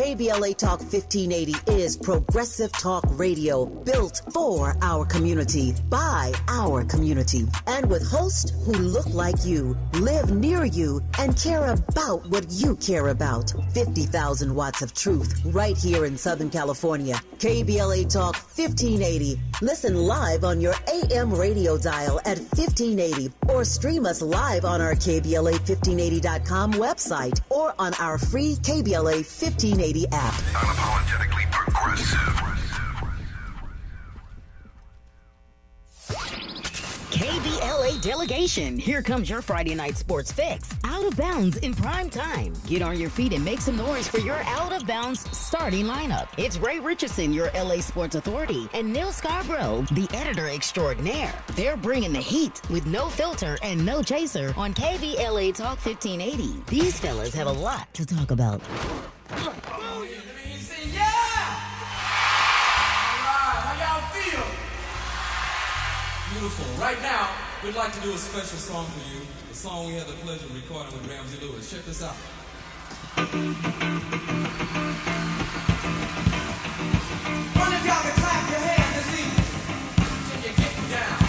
KBLA Talk 1580 is progressive talk radio built for our community, by our community, and with hosts who look like you, live near you, and care about what you care about. 50,000 watts of truth right here in Southern California. KBLA Talk 1580. Listen live on your AM radio dial at 1580 or stream us live on our KBLA1580.com website or on our free KBLA 1580 app. Unapologetically progressive. KBLA delegation. Here comes your Friday night sports fix. Out of bounds in prime time. Get on your feet and make some noise for your out of bounds starting lineup. It's Ray Richardson, your LA sports authority, and Neal Scarbrough, the editor extraordinaire. They're bringing the heat with no filter and no chaser on KBLA Talk 1580. These fellas have a lot to talk about. Beautiful. Right now, we'd like to do a special song for you. A song we had the pleasure of recording with Ramsey Lewis. Check this out. One of y'all can clap your hands this evening. Till you're getting down.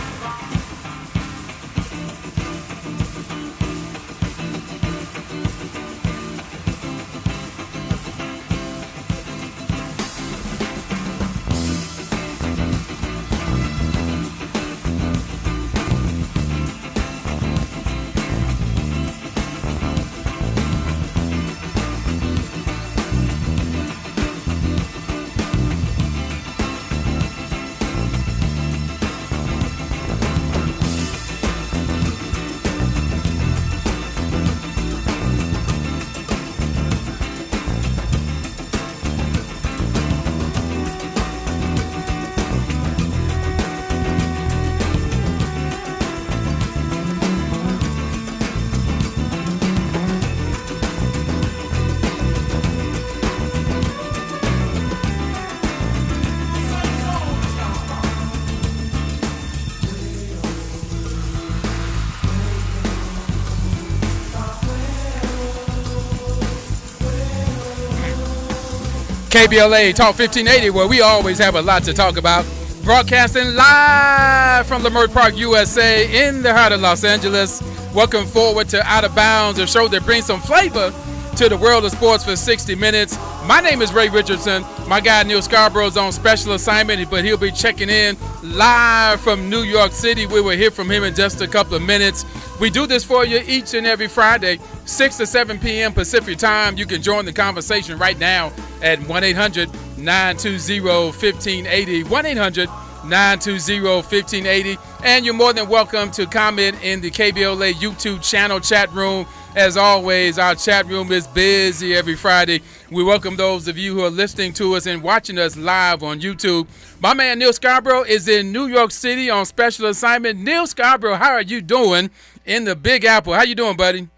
KBLA Talk 1580, where we always have a lot to talk about. Broadcasting live from Leimert Park, USA, in the heart of Los Angeles. Welcome forward to Out of Bounds, a show that brings some flavor to the world of sports for 60 minutes. My name is Ray Richardson. My guy Neal Scarbrough is on special assignment, but he'll be checking in live from New York City. We will hear from him in just a couple of minutes. We do this for you each and every Friday, 6 to 7 p.m. Pacific time. You can join the conversation right now at 1-800-920-1580, 1-800-920-1580. And you're more than welcome to comment in the KBLA YouTube channel chat room. As always, our chat room is busy every Friday. We welcome those of you who are listening to us and watching us live on YouTube. My man Neal Scarbrough is in New York City on special assignment. Neal Scarbrough, how are you doing in the Big Apple? How you doing, buddy?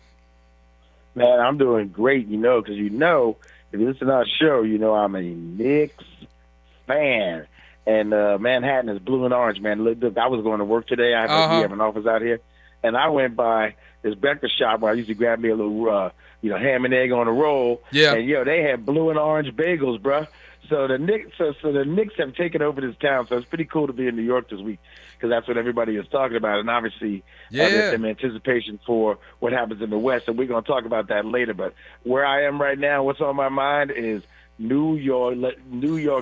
Man, I'm doing great, because if you listen to our show, I'm a Knicks fan. And Manhattan is blue and orange, man. Look, I was going to work today. We have an office out here. And I went by this breakfast shop where I used to grab me a little, ham and egg on a roll. Yeah. And, they had blue and orange bagels, bruh. So the Knicks have taken over this town. So it's pretty cool to be in New York this week because that's what everybody is talking about. And obviously, there's some anticipation for what happens in the West. And we're going to talk about that later. But where I am right now, what's on my mind is New York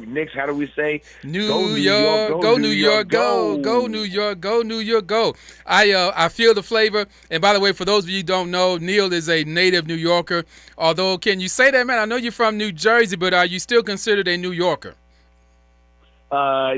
Knicks. How do we say? Go New York, go New York, go New York, go New York, go. I feel the flavor. And by the way, for those of you who don't know, Neal is a native New Yorker. Although, can you say that, man? I know you're from New Jersey, but are you still considered a New Yorker? My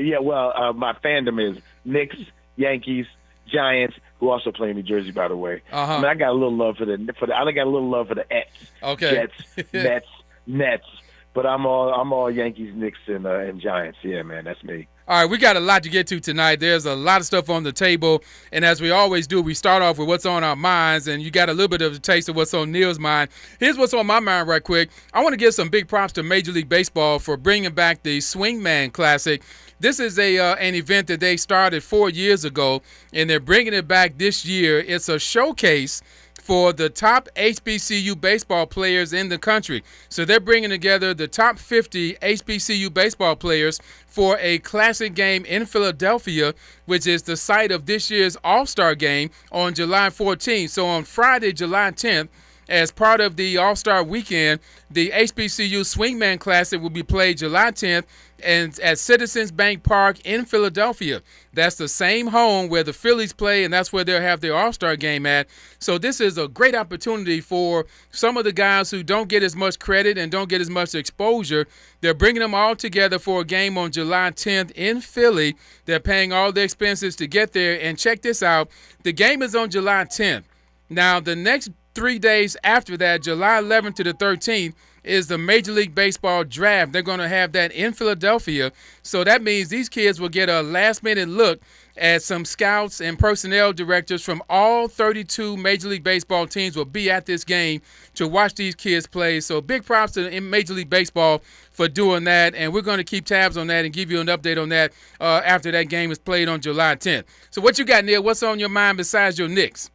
fandom is Knicks, Yankees, Giants, who also play in New Jersey, by the way. I mean, I got a little love for the Ets, okay, Jets, Nets. But I'm all Yankees, Knicks, and Giants. Yeah, man, that's me. All right, we got a lot to get to tonight. There's a lot of stuff on the table, and as we always do, we start off with what's on our minds, and you got a little bit of a taste of what's on Neal's mind. Here's what's on my mind right quick. I want to give some big props to Major League Baseball for bringing back the Swingman Classic. This is an event that they started 4 years ago, and they're bringing it back this year. It's a showcase for the top HBCU baseball players in the country. So they're bringing together the top 50 HBCU baseball players for a classic game in Philadelphia, which is the site of this year's All-Star game on July 14th. So on Friday, July 10th, as part of the All-Star weekend, the HBCU Swingman Classic will be played July 10th and at Citizens Bank Park in Philadelphia. That's the same home where the Phillies play, and that's where they'll have their All-Star game at. So this is a great opportunity for some of the guys who don't get as much credit and don't get as much exposure. They're bringing them all together for a game on July 10th in Philly. They're paying all the expenses to get there. And check this out. The game is on July 10th. Now, the next 3 days after that, July 11th to the 13th, is the Major League Baseball draft. They're going to have that in Philadelphia. So that means these kids will get a last-minute look at some scouts and personnel directors from all 32 Major League Baseball teams will be at this game to watch these kids play. So big props to Major League Baseball for doing that, and we're going to keep tabs on that and give you an update on that after that game is played on July 10th. So what you got, Neal? What's on your mind besides your Knicks?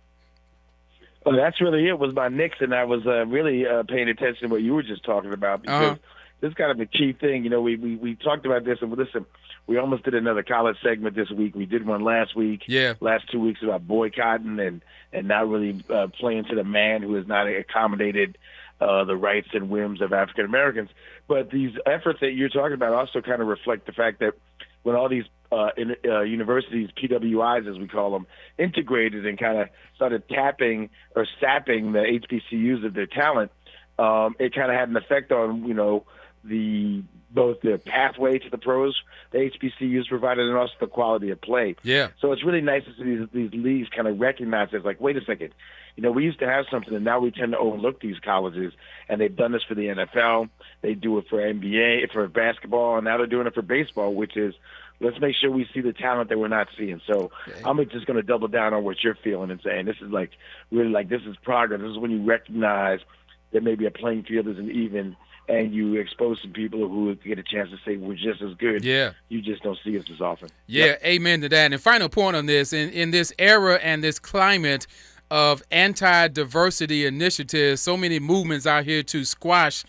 Well, that's really it. Was my Knicks, and I was really paying attention to what you were just talking about, because this is kind of a key thing. You know, we talked about this, and listen, we almost did another college segment this week. We did one last week, last 2 weeks about boycotting and not really playing to the man who has not accommodated the rights and whims of African Americans. But these efforts that you're talking about also kind of reflect the fact that when all these universities, PWIs as we call them, integrated and kind of started tapping or sapping the HBCUs of their talent, it kind of had an effect on, you know, both the pathway to the pros the HBCUs provided and also the quality of play. Yeah. So it's really nice to see these leagues kind of recognize it. Like, wait a second, you know, we used to have something, and now we tend to overlook these colleges, and they've done this for the NFL. They do it for NBA, for basketball, and now they're doing it for baseball, which is, let's make sure we see the talent that we're not seeing. So I'm just going to double down on what you're feeling and saying this is like really like this is progress. This is when you recognize that maybe a playing field isn't even, and you expose some people who get a chance to say we're just as good. Yeah. You just don't see us as often. Yeah, yep. Amen to that. And final point on this, in this era and this climate of anti-diversity initiatives, so many movements out here to squash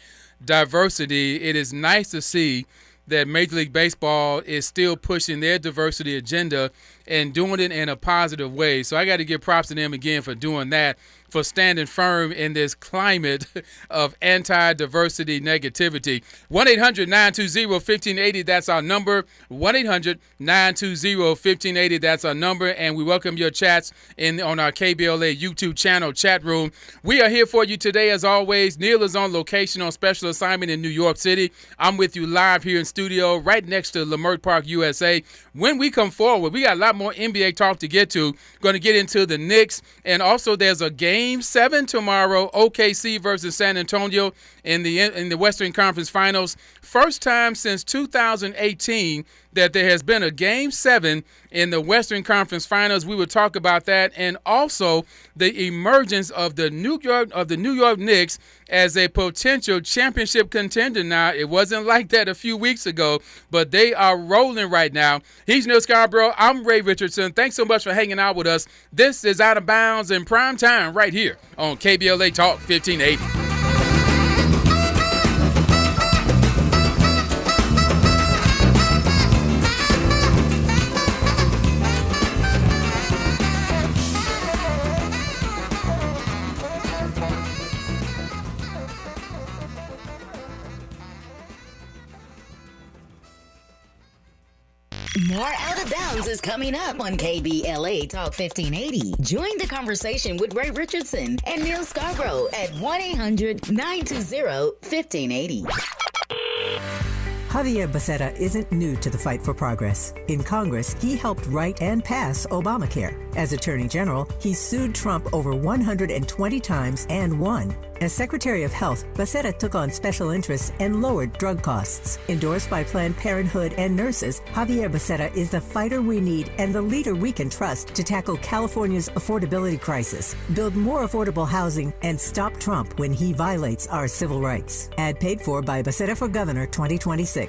diversity, it is nice to see that Major League Baseball is still pushing their diversity agenda and doing it in a positive way. So I got to give props to them again for doing that, for standing firm in this climate of anti-diversity negativity. 1-800-920-1580, that's our number. 1-800-920-1580, that's our number. And we welcome your chats on our KBLA YouTube channel chat room. We are here for you today, as always. Neal is on location on special assignment in New York City. I'm with you live here in studio right next to Leimert Park, USA. When we come forward, we got a lot more NBA talk to get to. Going to get into the Knicks, and also there's a Game 7 tomorrow, OKC versus San Antonio in the Western Conference Finals. First time since 2018 that there has been a Game 7 in the Western Conference Finals. We will talk about that, and also the emergence of the New York Knicks as a potential championship contender now. It wasn't like that a few weeks ago, but they are rolling right now. He's Neal Scarbrough. I'm Ray Richardson. Thanks so much for hanging out with us. This is Out of Bounds in prime time right here on KBLA Talk 1580. More Out of Bounds is coming up on KBLA Talk 1580. Join the conversation with Ray Richardson and Neal Scarbrough at 1-800-920-1580. Javier Becerra isn't new to the fight for progress. In Congress, he helped write and pass Obamacare. As Attorney General, he sued Trump over 120 times and won. As Secretary of Health, Becerra took on special interests and lowered drug costs. Endorsed by Planned Parenthood and nurses, Javier Becerra is the fighter we need and the leader we can trust to tackle California's affordability crisis, build more affordable housing, and stop Trump when he violates our civil rights. Ad paid for by Becerra for Governor 2026.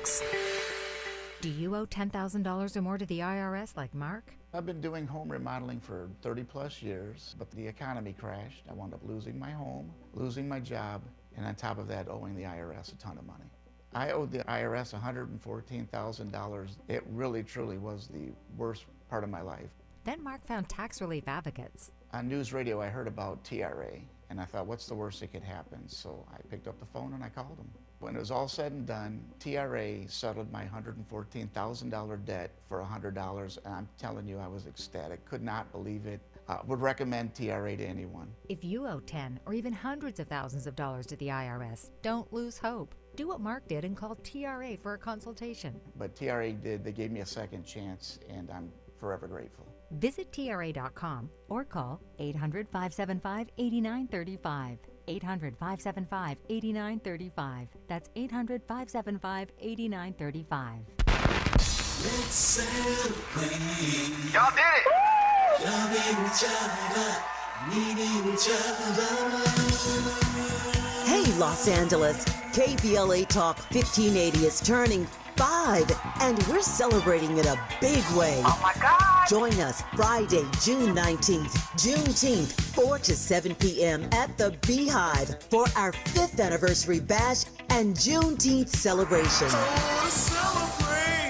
Do you owe $10,000 or more to the IRS like Mark? I've been doing home remodeling for 30 plus years, but the economy crashed. I wound up losing my home, losing my job, and on top of that, owing the IRS a ton of money. I owed the IRS $114,000. It really, truly was the worst part of my life. Then Mark found tax relief advocates. On news radio, I heard about TRA, and I thought, what's the worst that could happen? So I picked up the phone and I called them. When it was all said and done, TRA settled my $114,000 debt for $100, and I'm telling you, I was ecstatic. Could not believe it. Would recommend TRA to anyone. If you owe 10 or even hundreds of thousands of dollars to the IRS, don't lose hope. Do what Mark did and call TRA for a consultation. But TRA did. They gave me a second chance, and I'm forever grateful. Visit TRA.com or call 800-575-8935. 800-575-8935. That's 800-575-8935. Let's celebrate. Y'all did it! Loving each other, needing each other. Hey, Los Angeles. KBLA Talk 1580 is turning 5, and we're celebrating in a big way. Oh my God! Join us Friday, June 19th, Juneteenth, 4 to 7 p.m. at the Beehive for our 5th anniversary bash and Juneteenth celebration.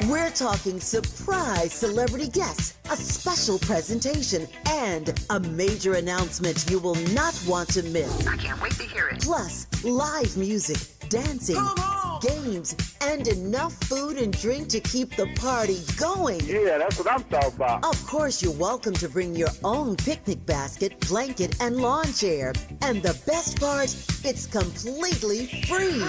We're talking surprise celebrity guests, a special presentation, and a major announcement you will not want to miss. I can't wait to hear it. Plus, live music, dancing, games, and enough food and drink to keep the party going. Yeah, that's what I'm talking about. Of course, you're welcome to bring your own picnic basket, blanket, and lawn chair. And the best part, it's completely free.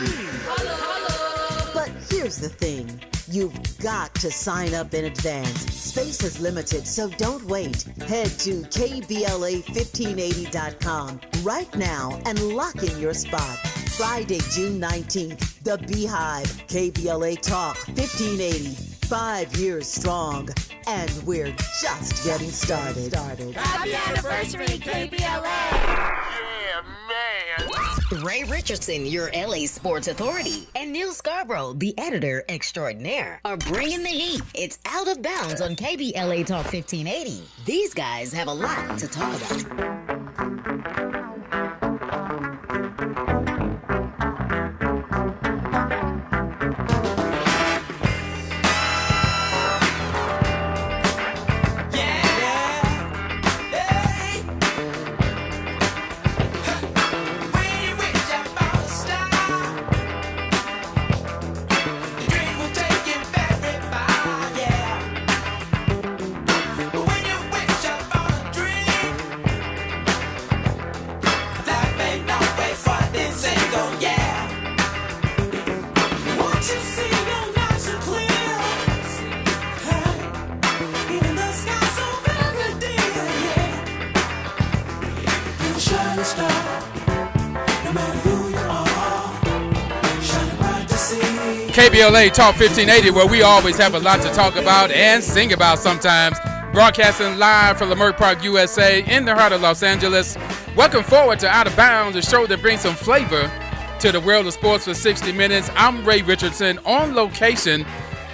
But here's the thing. You've got to sign up in advance. Space is limited, so don't wait. Head to KBLA1580.com right now and lock in your spot. Friday, June 19th, The Beehive, KBLA Talk 1580. 5 years strong, and we're just getting started. Happy anniversary, KBLA! Yeah, man! Ray Richardson, your LA sports authority, and Neal Scarbrough, the editor extraordinaire, are bringing the heat. It's Out of Bounds on KBLA Talk 1580. These guys have a lot to talk about. KBLA Talk 1580, where we always have a lot to talk about and sing about sometimes. Broadcasting live from Leimert Park, USA, in the heart of Los Angeles. Welcome forward to Out of Bounds, a show that brings some flavor to the world of sports for 60 minutes. I'm Ray Richardson. On location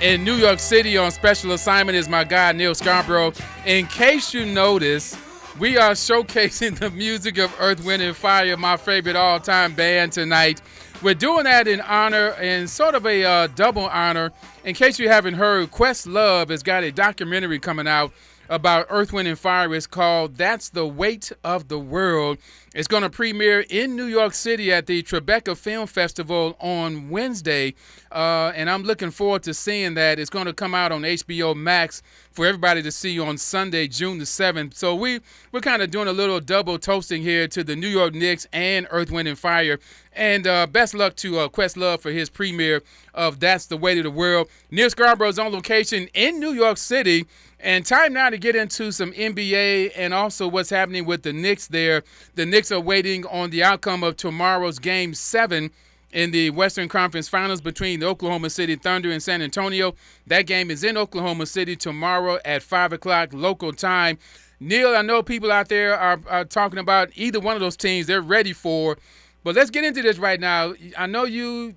in New York City on special assignment is my guy, Neal Scarbrough. In case you notice, we are showcasing the music of Earth, Wind & Fire, my favorite all-time band tonight. We're doing that in honor, and sort of a double honor. In case you haven't heard, Questlove has got a documentary coming out about Earth, Wind & Fire. It's called That's the Weight of the World. It's going to premiere in New York City at the Tribeca Film Festival on Wednesday, and I'm looking forward to seeing that. It's going to come out on HBO Max for everybody to see on Sunday, June the 7th. So we're kind of doing a little double toasting here to the New York Knicks and Earth, Wind & Fire. And best luck to Questlove for his premiere of That's the Weight of the World. Neal Scarbrough is on location in New York City. And time now to get into some NBA and also what's happening with the Knicks there. The Knicks are waiting on the outcome of tomorrow's Game 7 in the Western Conference Finals between the Oklahoma City Thunder and San Antonio. That game is in Oklahoma City tomorrow at 5 o'clock local time. Neal, I know people out there are talking about either one of those teams they're ready for. But let's get into this right now. I know you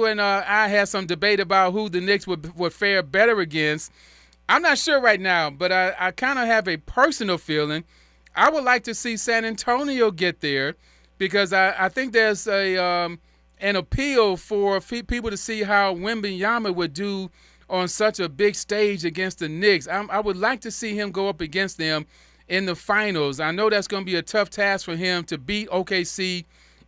and I had some debate about who the Knicks would fare better against. I'm not sure right now, but I kind of have a personal feeling. I would like to see San Antonio get there because I think there's an appeal for people to see how Wembanyama would do on such a big stage against the Knicks. I would like to see him go up against them in the finals. I know that's going to be a tough task for him to beat OKC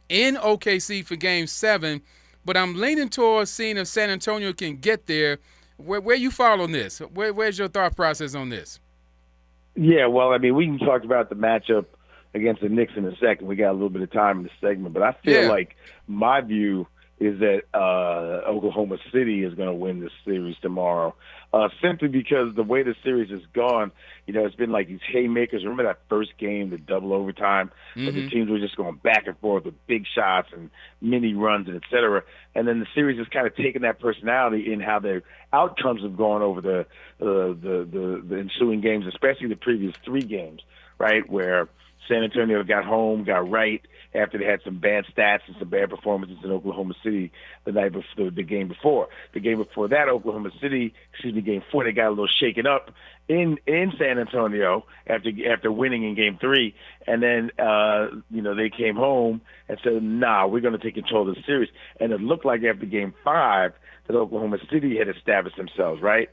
in OKC for Game 7, but I'm leaning towards seeing if San Antonio can get there. Where you fall on this? Where's your thought process on this? Yeah, well, I mean, we can talk about the matchup against the Knicks in a second. We got a little bit of time in this segment, but I feel like my view is that Oklahoma City is going to win this series tomorrow, simply because the way the series has gone, it's been like these haymakers. Remember that first game, the double overtime, where the teams were just going back and forth with big shots and mini runs and et cetera. And then the series has kind of taken that personality in how their outcomes have gone over the ensuing games, especially the previous 3 games, right, where San Antonio got home, got right after they had some bad stats and some bad performances in Oklahoma City the night before, the game before. The game before that, Oklahoma City, Game 4, they got a little shaken up in San Antonio after winning in Game 3, and then they came home and said, "Nah, we're going to take control of the series." And it looked like after Game 5 that Oklahoma City had established themselves, right?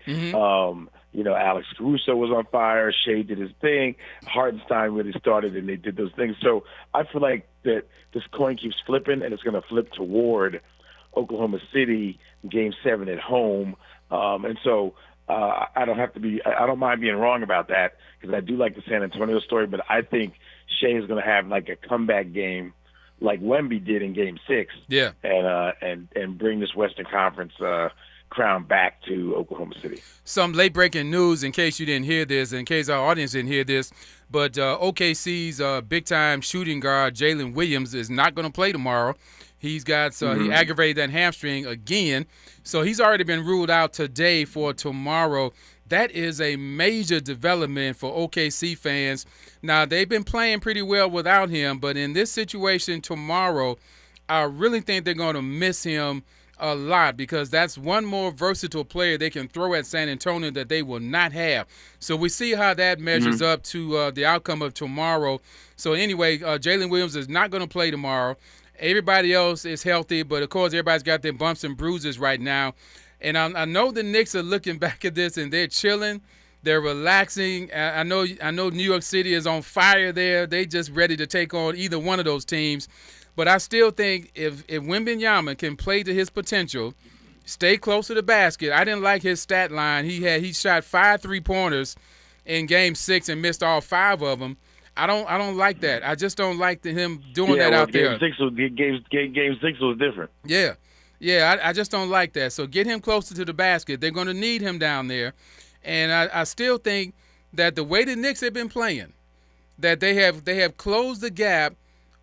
Alex Caruso was on fire. Shea did his thing. Hartenstein really started, and they did those things. So I feel like that this coin keeps flipping, and it's going to flip toward Oklahoma City Game 7 at home. And so I don't mind being wrong about that because I do like the San Antonio story, but I think Shea is going to have like a comeback game like Wemby did in Game 6. Yeah. And bring this Western Conference crown back to Oklahoma City. Some late-breaking news in case you didn't hear this, in case our audience didn't hear this, but OKC's big-time shooting guard, Jalen Williams, is not going to play tomorrow. He's got he aggravated that hamstring again, so he's already been ruled out today for tomorrow. That is a major development for OKC fans. Now, they've been playing pretty well without him, but in this situation tomorrow, I really think they're going to miss him a lot because that's one more versatile player they can throw at San Antonio that they will not have. So we see how that measures up to the outcome of tomorrow. So anyway, Jalen Williams is not going to play tomorrow. Everybody else is healthy, but of course everybody's got their bumps and bruises right now. And I know the Knicks are looking back at this and they're chilling. They're relaxing. I know New York City is on fire there. They just ready to take on either one of those teams. But I still think if Wembanyama can play to his potential, stay close to the basket. I didn't like his stat line. He shot 5 3-pointers in Game 6 and missed all 5 of them. I don't like that. I just don't like him doing that out there. Game 6 was different. Yeah, I just don't like that. So get him closer to the basket. They're going to need him down there. And I still think that the way the Knicks have been playing, that they have closed the gap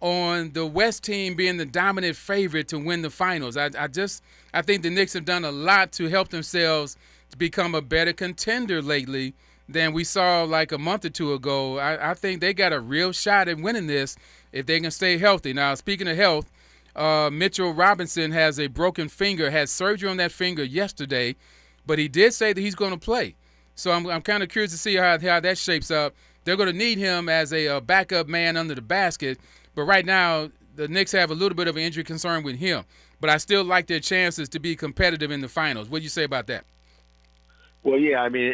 on the West team being the dominant favorite to win the finals. I think the Knicks have done a lot to help themselves to become a better contender lately than we saw like a month or two ago. I think they got a real shot at winning this if they can stay healthy. Now, speaking of health, Mitchell Robinson has a broken finger, had surgery on that finger yesterday, but he did say that he's going to play. So I'm kind of curious to see how that shapes up. They're going to need him as a backup man under the basket. But right now, the Knicks have a little bit of an injury concern with him. But I still like their chances to be competitive in the finals. What do you say about that? Well, yeah, I mean,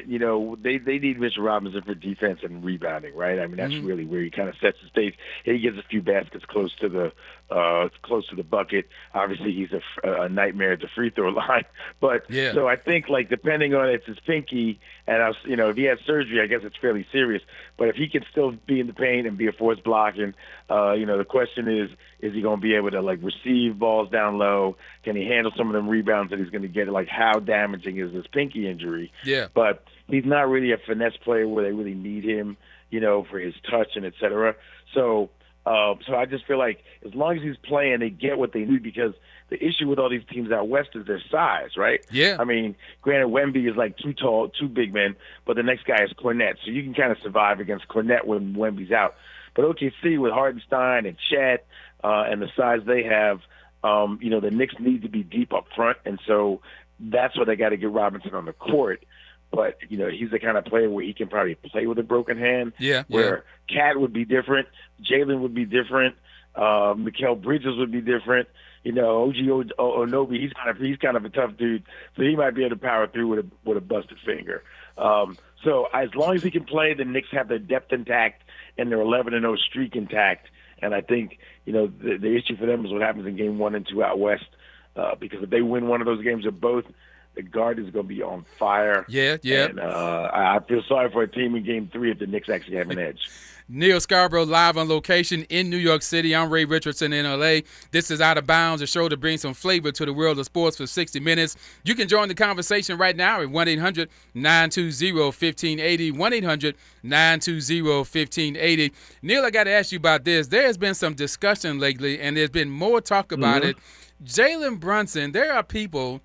they need Mitchell Robinson for defense and rebounding, right? I mean, that's really where he kind of sets the stage. He gets a few baskets close to the bucket. Obviously, he's a nightmare at the free throw line. But so I think, like, depending on it's his pinky, and if he had surgery, I guess it's fairly serious. But if he can still be in the paint and be a force blocking, the question is he going to be able to like receive balls down low? Can he handle some of them rebounds that he's going to get? Like, how damaging is this pinky injury? Yeah. But he's not really a finesse player where they really need him, for his touch and et cetera. So I just feel like as long as he's playing, they get what they need because the issue with all these teams out west is their size, right? Yeah. I mean, granted, Wemby is like too tall, too big men, but the next guy is Cornette. So you can kind of survive against Cornette when Wemby's out. But OKC with Hartenstein and Chet, and the size they have, the Knicks need to be deep up front, and so that's why they got to get Robinson on the court. But, he's the kind of player where he can probably play with a broken hand. Yeah. Where Cat would be different, Jalen would be different, Mikal Bridges would be different. OG Onobi, he's kind of a tough dude, so he might be able to power through with a busted finger. So as long as he can play, the Knicks have their depth intact and their 11-0 streak intact. And I think the issue for them is what happens in Game 1 and 2 out west, because if they win one of those games or both, the guard is going to be on fire. Yeah. And I feel sorry for a team in Game 3 if the Knicks actually have an edge. Neal Scarbrough live on location in New York City. I'm Ray Richardson in L.A. This is Out of Bounds, a show to bring some flavor to the world of sports for 60 minutes. You can join the conversation right now at 1-800-920-1580, 1-800-920-1580. Neal, I got to ask you about this. There has been some discussion lately, and there's been more talk about it. Jalen Brunson, there are people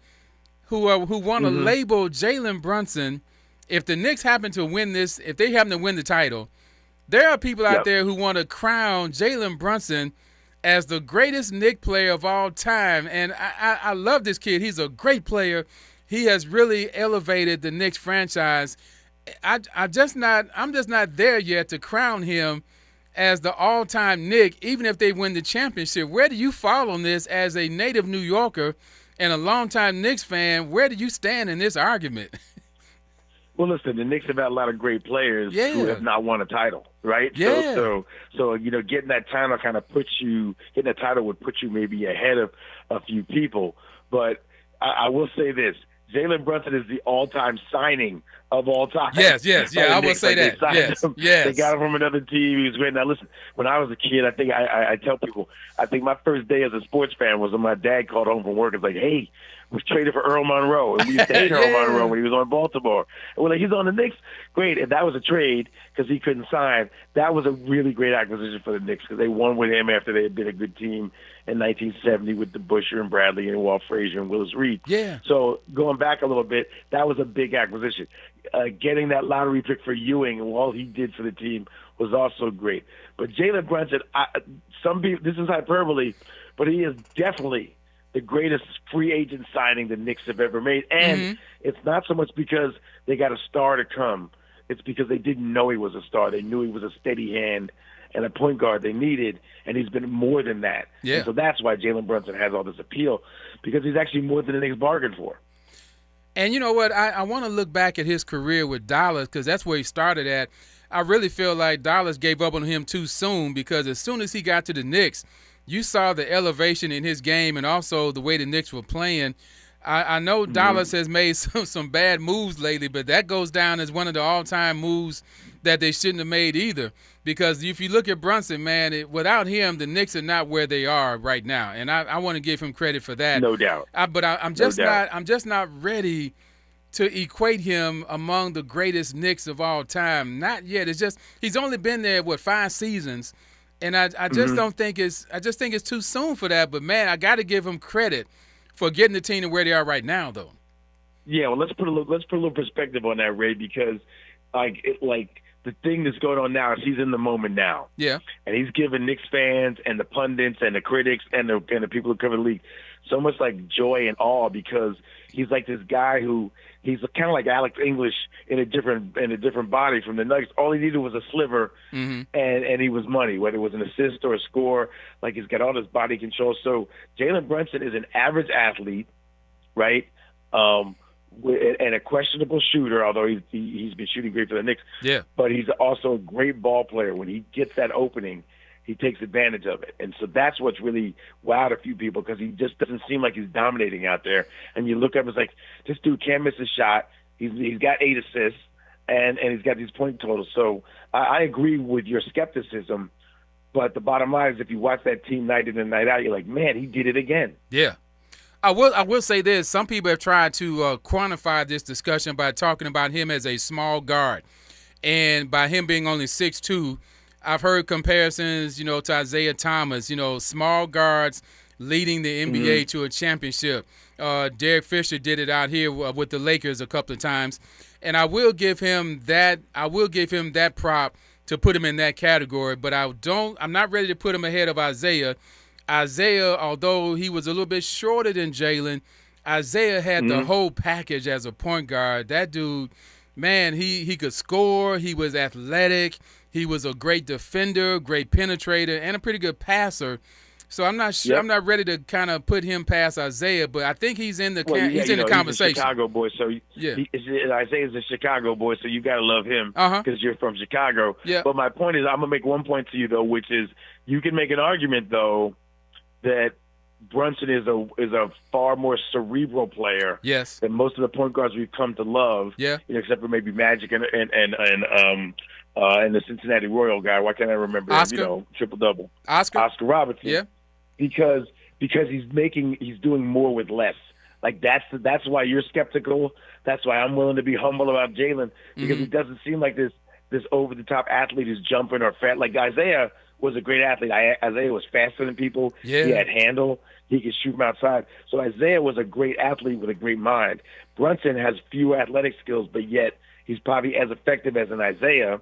who want to label Jalen Brunson, if the Knicks happen to win this, if they happen to win the title, there are people out there who want to crown Jalen Brunson as the greatest Knick player of all time. And I love this kid. He's a great player. He has really elevated the Knicks franchise. I'm just not there yet to crown him as the all-time Knick, even if they win the championship. Where do you fall on this as a native New Yorker and a longtime Knicks fan? Where do you stand in this argument? Well, listen, the Knicks have had a lot of great players who have not won a title, right? Yeah. So getting that title getting that title would put you maybe ahead of a few people. But I will say this. Jalen Brunson is the all-time signing of all time. Yes, I will say that. Yes. They got him from another team. He was great. Now, listen, when I was a kid, I think I tell people, I think my first day as a sports fan was when my dad called home from work and was like, hey, we traded for Earl Monroe. And we used to hate Earl Monroe when he was on Baltimore. And we're like, he's on the Knicks? Great. And that was a trade because he couldn't sign. That was a really great acquisition for the Knicks because they won with him after they had been a good team in 1970 with the Busher and Bradley and Walt Frazier and Willis Reed. Yeah. So going back a little bit, that was a big acquisition. Getting that lottery pick for Ewing and all he did for the team was also great. But Jalen Brunson, some people, this is hyperbole, but he is definitely the greatest free agent signing the Knicks have ever made. And it's not so much because they got a star to come. It's because they didn't know he was a star. They knew he was a steady hand and a point guard they needed, and he's been more than that. Yeah. And so that's why Jalen Brunson has all this appeal, because he's actually more than the Knicks bargained for. And you know what? I want to look back at his career with Dallas because that's where he started at. I really feel like Dallas gave up on him too soon because as soon as he got to the Knicks, you saw the elevation in his game and also the way the Knicks were playing. I know Dallas has made some bad moves lately, but that goes down as one of the all-time moves that they shouldn't have made either. Because if you look at Brunson, man, without him, the Knicks are not where they are right now, and I want to give him credit for that. No doubt. I'm just not ready to equate him among the greatest Knicks of all time. Not yet. It's just he's only been there 5 seasons, and I just don't think I just think it's too soon for that. But man, I got to give him credit for getting the team to where they are right now, though. Yeah, well, let's put a little perspective on that, Ray, because the thing that's going on now is he's in the moment now. Yeah. And he's giving Knicks fans and the pundits and the critics and the people who cover the league so much joy and awe because he's like this guy who he's kind of like Alex English in a different body from the Nuggets. All he needed was a sliver and he was money, whether it was an assist or a score. He's got all this body control. So Jalen Brunson is an average athlete, right? And a questionable shooter, although he's been shooting great for the Knicks. Yeah. But he's also a great ball player. When he gets that opening, he takes advantage of it. And so that's what's really wowed a few people because he just doesn't seem like he's dominating out there. And you look up, it's like, this dude can't miss a shot. He's got 8 assists, and he's got these point totals. So I agree with your skepticism, but the bottom line is if you watch that team night in and night out, you're like, man, he did it again. Yeah. I will say this. Some people have tried to quantify this discussion by talking about him as a small guard. And by him being only 6'2", I've heard comparisons, to Isaiah Thomas, small guards leading the NBA to a championship. Derek Fisher did it out here with the Lakers a couple of times. And I will give him that prop to put him in that category, but I'm not ready to put him ahead of Isaiah Isaiah, although he was a little bit shorter than Jalen, Isaiah had the whole package as a point guard. That dude, man, he could score. He was athletic. He was a great defender, great penetrator, and a pretty good passer. So I'm not sure. I'm not ready to kind of put him past Isaiah, but I think he's in the the conversation. He's a Chicago boy, so Isaiah's a Chicago boy, so you got to love him because you're from Chicago. Yeah. But my point is, I'm gonna make one point to you though, which is you can make an argument though that Brunson is a far more cerebral player. Yes. Than most of the point guards we've come to love. Yeah. Except for maybe Magic and the Cincinnati Royal guy. Why can't I remember Oscar? him? Triple double. Oscar Robertson. Yeah. Because he's doing more with less. Like that's why you're skeptical. That's why I'm willing to be humble about Jalen because he doesn't seem like this over the top athlete who's jumping or fat. Like Isaiah was a great athlete. Isaiah was faster than people. Yeah. He had handle. He could shoot from outside. So Isaiah was a great athlete with a great mind. Brunson has few athletic skills, but yet he's probably as effective as an Isaiah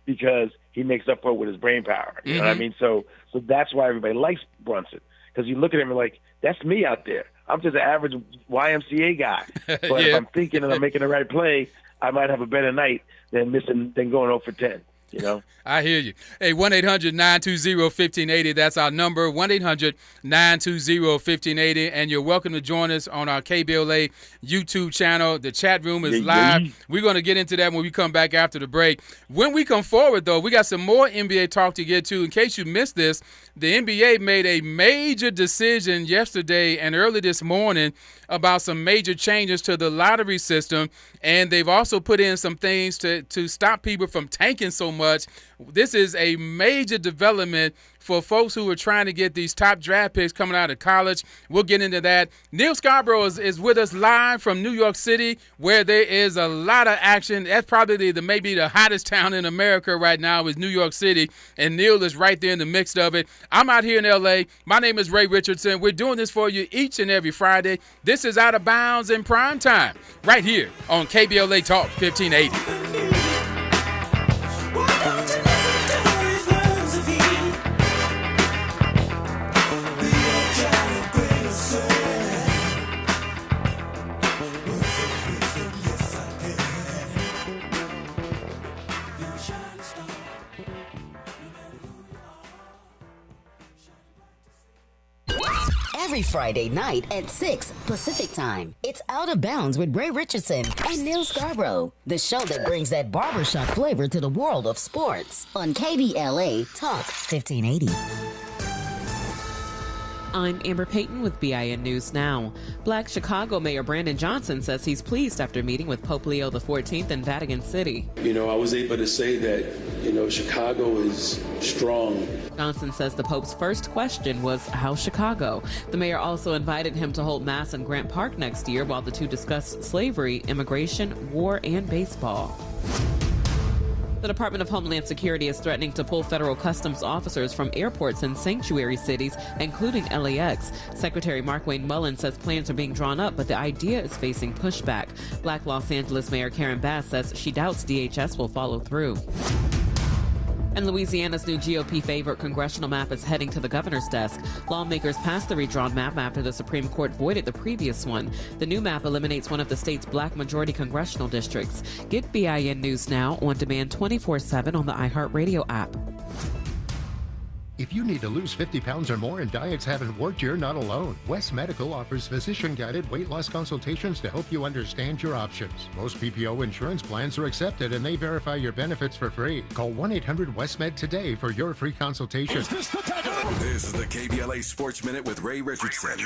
because he makes up for it with his brain power. You know what I mean? So that's why everybody likes Brunson because you look at him and like, that's me out there. I'm just an average YMCA guy. But if I'm thinking and I'm making the right play, I might have a better night than going 0 for 10. You know? I hear you. Hey, 1-800-920-1580. That's our number, 1-800-920-1580. And you're welcome to join us on our KBLA YouTube channel. The chat room is live. We're going to get into that when we come back after the break. When we come forward, though, we got some more NBA talk to get to. In case you missed this, the NBA made a major decision yesterday and early this morning about some major changes to the lottery system, and they've also put in some things to stop people from tanking so much. This is a major development for folks who are trying to get these top draft picks coming out of college. We'll get into that. Neal Scarbrough is with us live from New York City, where there is a lot of action. That's probably maybe the hottest town in America right now is New York City, and Neal is right there in the mix of it. I'm out here in L.A. My name is Ray Richardson. We're doing this for you each and every Friday. This is Out of Bounds in Prime Time, right here on KBLA Talk 1580. Every Friday night at 6 Pacific Time, it's Out of Bounds with Ray Richardson and Neal Scarbrough, the show that brings that barbershop flavor to the world of sports on KBLA Talk 1580. I'm Amber Payton with BIN News Now. Black Chicago Mayor Brandon Johnson says he's pleased after meeting with Pope Leo XIV in Vatican City. I was able to say that, Chicago is strong. Johnson says the Pope's first question was, how's Chicago? The mayor also invited him to hold Mass in Grant Park next year while the two discussed slavery, immigration, war, and baseball. The Department of Homeland Security is threatening to pull federal customs officers from airports in sanctuary cities, including LAX. Secretary Markwayne Mullin says plans are being drawn up, but the idea is facing pushback. Black Los Angeles Mayor Karen Bass says she doubts DHS will follow through. And Louisiana's new GOP favorite congressional map is heading to the governor's desk. Lawmakers passed the redrawn map after the Supreme Court voided the previous one. The new map eliminates one of the state's black majority congressional districts. Get BIN News Now on demand 24/7 on the iHeartRadio app. If you need to lose 50 pounds or more and diets haven't worked, you're not alone. West Medical offers physician-guided weight loss consultations to help you understand your options. Most PPO insurance plans are accepted and they verify your benefits for free. Call 1-800-WESTMED today for your free consultation. This is the KBLA Sports Minute with Ray Richardson.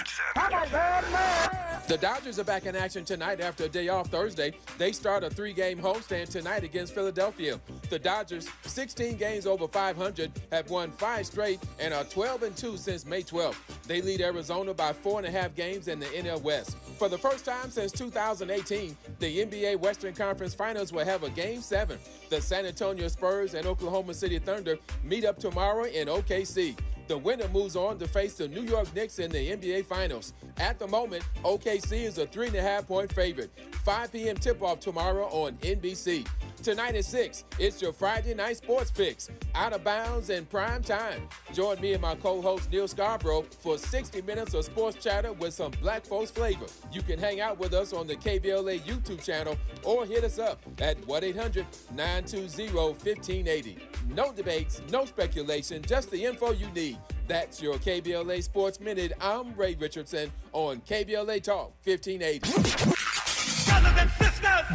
The Dodgers are back in action tonight after a day off Thursday. They start a 3-game homestand tonight against Philadelphia. The Dodgers, 16 games over 500, have won 5 straight and are 12-2 since May 12th. They lead Arizona by 4.5 games in the NL West. For the first time since 2018, the NBA Western Conference Finals will have a Game 7. The San Antonio Spurs and Oklahoma City Thunder meet up tomorrow in OKC. The winner moves on to face the New York Knicks in the NBA Finals. At the moment, OKC is a 3.5-point favorite. 5 p.m. tip-off tomorrow on NBC. Tonight at 6, it's your Friday night sports fix, Out of Bounds in prime time. Join me and my co-host Neal Scarbrough for 60 minutes of sports chatter with some black folks flavor. You can hang out with us on the KBLA YouTube channel or hit us up at 1-800-920-1580. No debates, no speculation, just the info you need. That's your KBLA Sports Minute. I'm Ray Richardson on KBLA Talk 1580.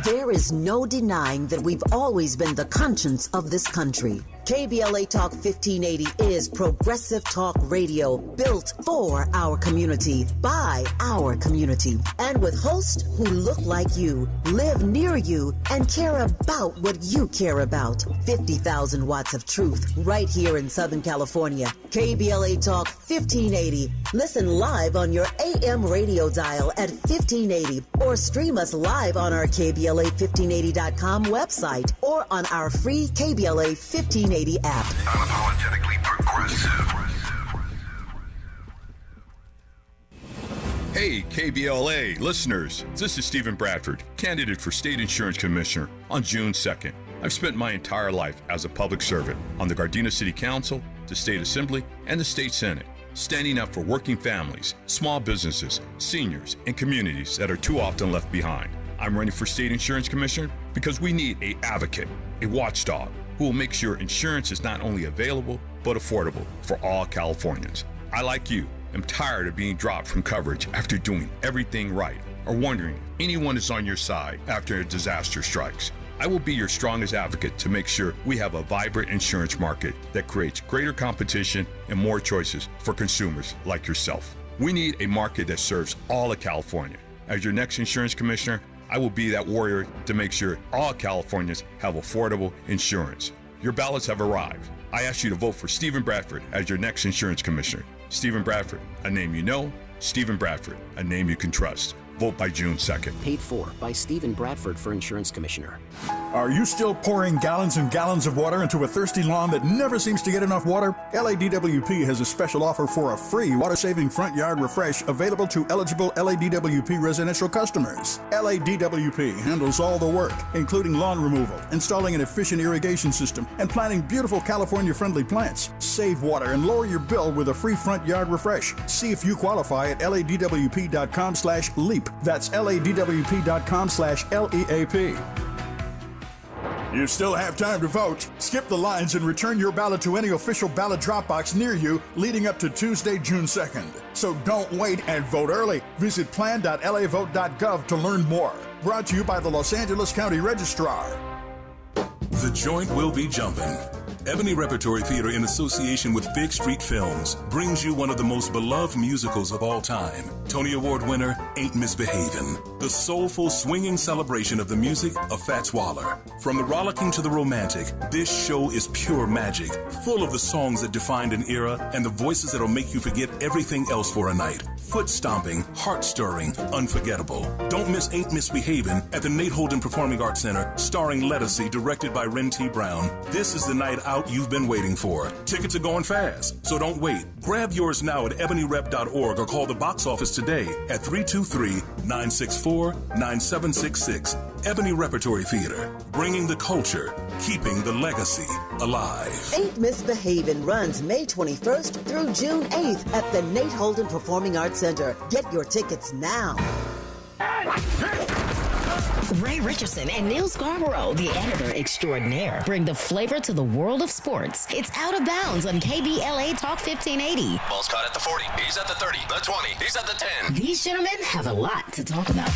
There is no denying that we've always been the conscience of this country. KBLA Talk 1580 is progressive talk radio built for our community, by our community, and with hosts who look like you, live near you, and care about what you care about. 50,000 watts of truth right here in Southern California. KBLA Talk 1580. Listen live on your AM radio dial at 1580 or stream us live on our KBLA1580.com website or on our free KBLA 1580 app. Unapologetically progressive. Hey, KBLA listeners, this is Stephen Bradford, candidate for State Insurance Commissioner on June 2nd. I've spent my entire life as a public servant on the Gardena City Council, the State Assembly, and the State Senate, standing up for working families, small businesses, seniors, and communities that are too often left behind. I'm running for State Insurance Commissioner because we need an advocate, a watchdog, who will make sure insurance is not only available, but affordable for all Californians. I, like you, am tired of being dropped from coverage after doing everything right, or wondering if anyone is on your side after a disaster strikes. I will be your strongest advocate to make sure we have a vibrant insurance market that creates greater competition and more choices for consumers like yourself. We need a market that serves all of California. As your next insurance commissioner, I will be that warrior to make sure all Californians have affordable insurance. Your ballots have arrived. I ask you to vote for Stephen Bradford as your next insurance commissioner. Stephen Bradford, a name you know. Stephen Bradford, a name you can trust. Vote by June 2nd. Paid for by Stephen Bradford for Insurance Commissioner. Are you still pouring gallons and gallons of water into a thirsty lawn that never seems to get enough water? LADWP has a special offer for a free water-saving front yard refresh available to eligible LADWP residential customers. LADWP handles all the work, including lawn removal, installing an efficient irrigation system, and planting beautiful California-friendly plants. Save water and lower your bill with a free front yard refresh. See if you qualify at LADWP.com/LEAP. That's LADWP.com/LEAP. You still have time to vote. Skip the lines and return your ballot to any official ballot drop box near you leading up to Tuesday, June 2nd. So don't wait and vote early. Visit plan.lavote.gov to learn more. Brought to you by the Los Angeles County Registrar. The joint will be jumping. Ebony Repertory Theater, in association with Big Street Films, brings you one of the most beloved musicals of all time. Tony Award winner, Ain't Misbehavin'. The soulful, swinging celebration of the music of Fats Waller. From the rollicking to the romantic, this show is pure magic, full of the songs that defined an era and the voices that'll make you forget everything else for a night. Foot-stomping, heart-stirring, unforgettable. Don't miss Ain't Misbehavin' at the Nate Holden Performing Arts Center, starring Lettucey, directed by Ren T. Brown. This is the night out you've been waiting for. Tickets are going fast, so don't wait. Grab yours now at ebonyrep.org or call the box office today at 323-964-9766. Ebony Repertory Theater, bringing the culture, keeping the legacy alive. Ain't Misbehavin' runs May 21st through June 8th at the Nate Holden Performing Arts Center. Get your tickets now. Ray Richardson and Neal Scarbrough, the editor extraordinaire, bring the flavor to the world of sports. It's Out of Bounds on KBLA Talk 1580. Ball's caught at the 40. He's at the 30. The 20. He's at the 10. These gentlemen have a lot to talk about. That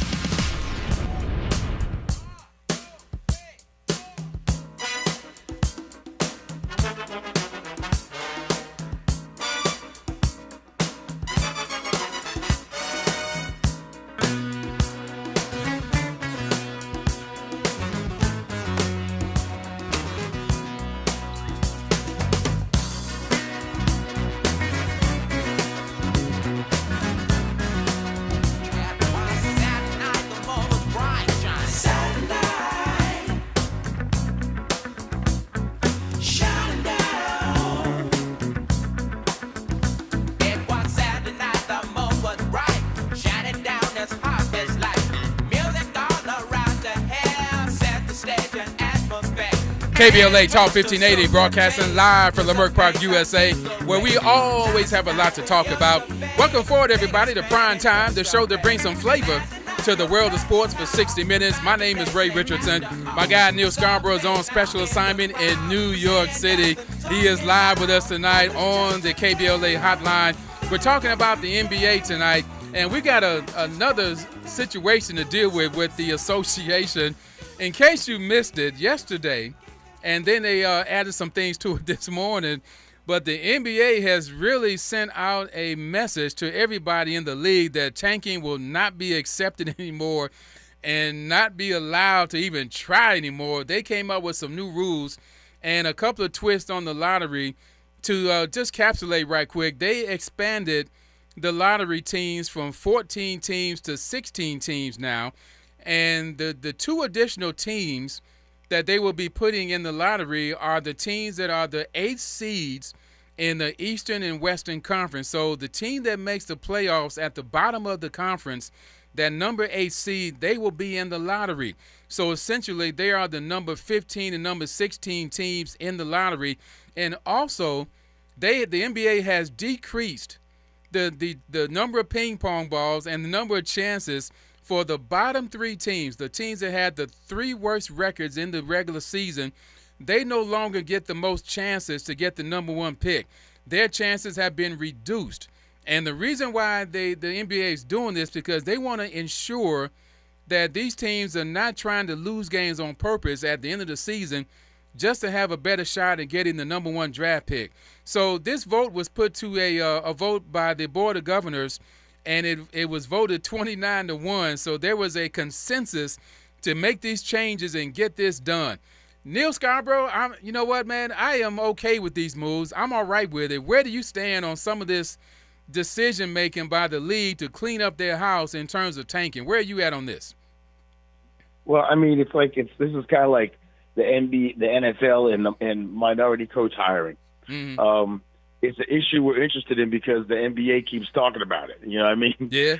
KBLA Talk 1580, broadcasting live from Leimert Park, USA, where we always have a lot to talk about. Welcome forward, everybody, to Prime Time, the show that brings some flavor to the world of sports for 60 minutes. My name is Ray Richardson. My guy Neal Scarbrough is on special assignment in New York City. He is live with us tonight on the KBLA hotline. We're talking about the NBA tonight, and we got another situation to deal with the association. In case you missed it yesterday, and then they added some things to it this morning, but the NBA has really sent out a message to everybody in the league that tanking will not be accepted anymore and not be allowed to even try anymore. They came up with some new rules and a couple of twists on the lottery. To just capsulate right quick, they expanded the lottery teams from 14 teams to 16 teams now. And the two additional teams that they will be putting in the lottery are the teams that are the 8th seeds in the Eastern and Western Conference. So the team that makes the playoffs at the bottom of the conference, that number 8 seed, they will be in the lottery. So essentially they are the number 15 and number 16 teams in the lottery. And also the NBA has decreased the number of ping pong balls and the number of chances for the bottom 3 teams, the teams that had the 3 worst records in the regular season. They no longer get the most chances to get the number 1 pick. Their chances have been reduced. And the reason why the NBA is doing this because they want to ensure that these teams are not trying to lose games on purpose at the end of the season just to have a better shot at getting the number 1 draft pick. So this vote was put to a vote by the Board of Governors, and it was voted 29-1. So there was a consensus to make these changes and get this done. Neal Scarbrough, you know what, man? I am okay with these moves. I'm all right with it. Where do you stand on some of this decision-making by the league to clean up their house in terms of tanking? Where are you at on this? Well, I mean, this is kind of like the NFL and minority coach hiring. Mm-hmm. It's an issue we're interested in because the NBA keeps talking about it. You know what I mean? Yeah.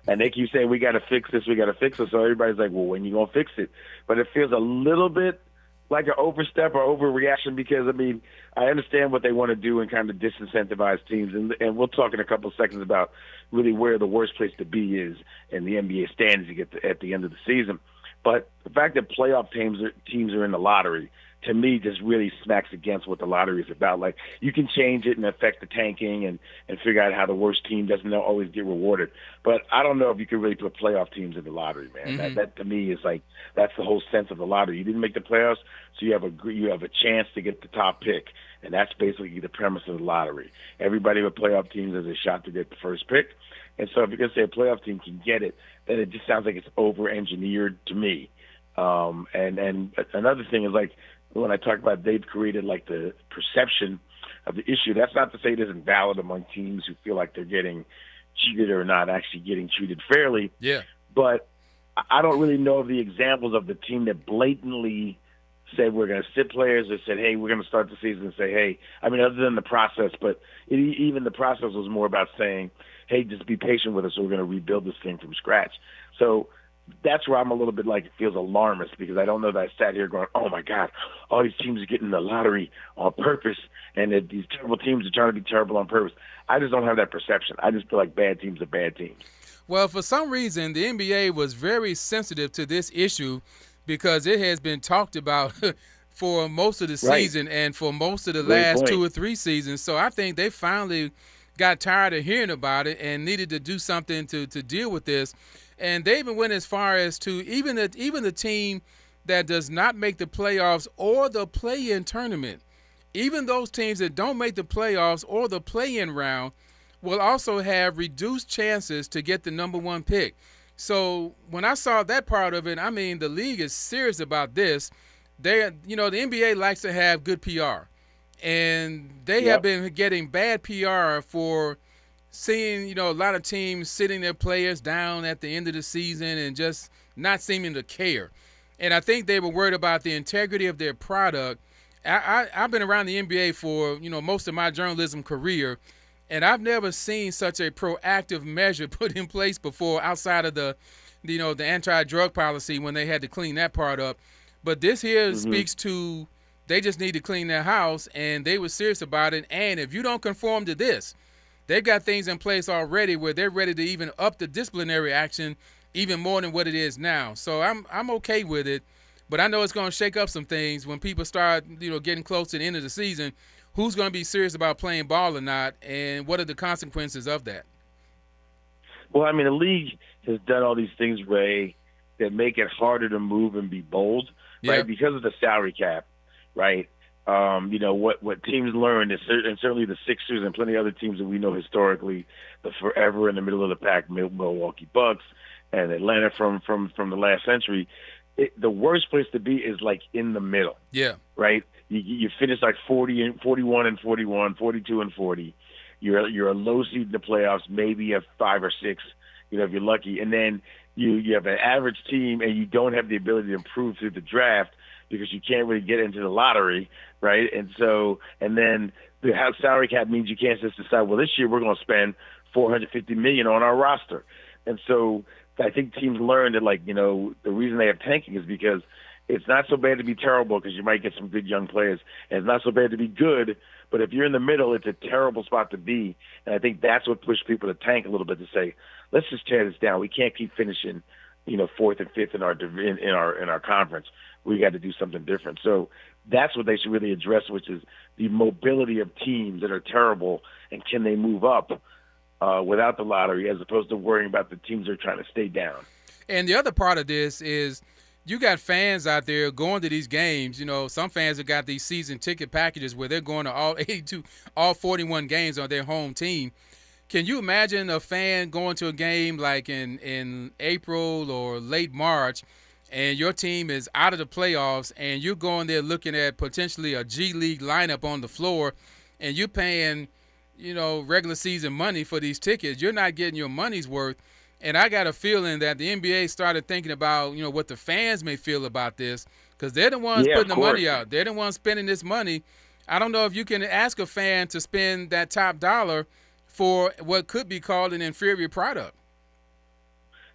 And they keep saying, we got to fix this, we got to fix it. So everybody's like, well, when you going to fix it? But it feels a little bit like an overstep or overreaction because, I mean, I understand what they want to do and kind of disincentivize teams. And we'll talk in a couple of seconds about really where the worst place to be is in the NBA standings at the end of the season. But the fact that playoff teams are in the lottery, to me, just really smacks against what the lottery is about. Like, you can change it and affect the tanking and figure out how the worst team doesn't always get rewarded. But I don't know if you can really put playoff teams in the lottery, man. Mm-hmm. That to me is like, that's the whole sense of the lottery. You didn't make the playoffs, so you have a chance to get the top pick. And that's basically the premise of the lottery. Everybody with playoff teams has a shot to get the first pick. And so if you're going to say a playoff team can get it, then it just sounds like it's over-engineered to me. And another thing is, like, when I talk about they've created, like, the perception of the issue, that's not to say it isn't valid among teams who feel like they're getting cheated or not actually getting treated fairly. Yeah. But I don't really know of the examples of the team that blatantly said we're going to sit players or said, hey, we're going to start the season and say, hey, I mean, other than the process, but even the process was more about saying, hey, just be patient with us, or we're going to rebuild this thing from scratch. So that's where I'm a little bit like, it feels alarmist because I don't know that I sat here going, oh, my God, all these teams are getting the lottery on purpose, and that these terrible teams are trying to be terrible on purpose. I just don't have that perception. I just feel like bad teams are bad teams. Well, for some reason, the NBA was very sensitive to this issue because it has been talked about for most of the season and for most of the last 2 or 3 seasons. So I think they finally got tired of hearing about it and needed to do something to deal with this. And they even went as far as to even the team that does not make the playoffs or the play-in tournament, even those teams that don't make the playoffs or the play-in round will also have reduced chances to get the number 1 pick. So when I saw that part of it, I mean, the league is serious about this. The NBA likes to have good PR. And they have been getting bad PR for seeing, a lot of teams sitting their players down at the end of the season and just not seeming to care. And I think they were worried about the integrity of their product. I've been around the NBA for, most of my journalism career, and I've never seen such a proactive measure put in place before outside of the anti-drug policy when they had to clean that part up. But this here speaks to they just need to clean their house, and they were serious about it. And if you don't conform to this, they've got things in place already where they're ready to even up the disciplinary action even more than what it is now. So I'm okay with it, but I know it's going to shake up some things when people start, getting close to the end of the season. Who's going to be serious about playing ball or not, and what are the consequences of that? Well, I mean, the league has done all these things, Ray, that make it harder to move and be bold, right? Because of the salary cap, right? What teams learned, and certainly the Sixers and plenty of other teams that we know historically, the forever in the middle of the pack Milwaukee Bucks and Atlanta from the last century, the worst place to be is like in the middle. Yeah. Right? You finish like 41 and 41, 42 and 40. You're a low seed in the playoffs, maybe a 5 or 6, if you're lucky. And then you have an average team and you don't have the ability to improve through the draft because you can't really get into the lottery, right? And then the salary cap means you can't just decide, well, this year we're going to spend $450 million on our roster. And so I think teams learn that, the reason they have tanking is because it's not so bad to be terrible because you might get some good young players, and it's not so bad to be good, but if you're in the middle, it's a terrible spot to be. And I think that's what pushed people to tank a little bit, to say, let's just tear this down. We can't keep finishing, 4th and 5th in our conference. We got to do something different. So that's what they should really address, which is the mobility of teams that are terrible, and can they move up without the lottery, as opposed to worrying about the teams that are trying to stay down. And the other part of this is you got fans out there going to these games. Some fans have got these season ticket packages where they're going to all 41 games on their home team. Can you imagine a fan going to a game like in April or late March, and your team is out of the playoffs, and you're going there looking at potentially a G League lineup on the floor, and you're paying, regular season money for these tickets? You're not getting your money's worth. And I got a feeling that the NBA started thinking about, what the fans may feel about this, because they're the ones putting the money out. They're the ones spending this money. I don't know if you can ask a fan to spend that top dollar for what could be called an inferior product.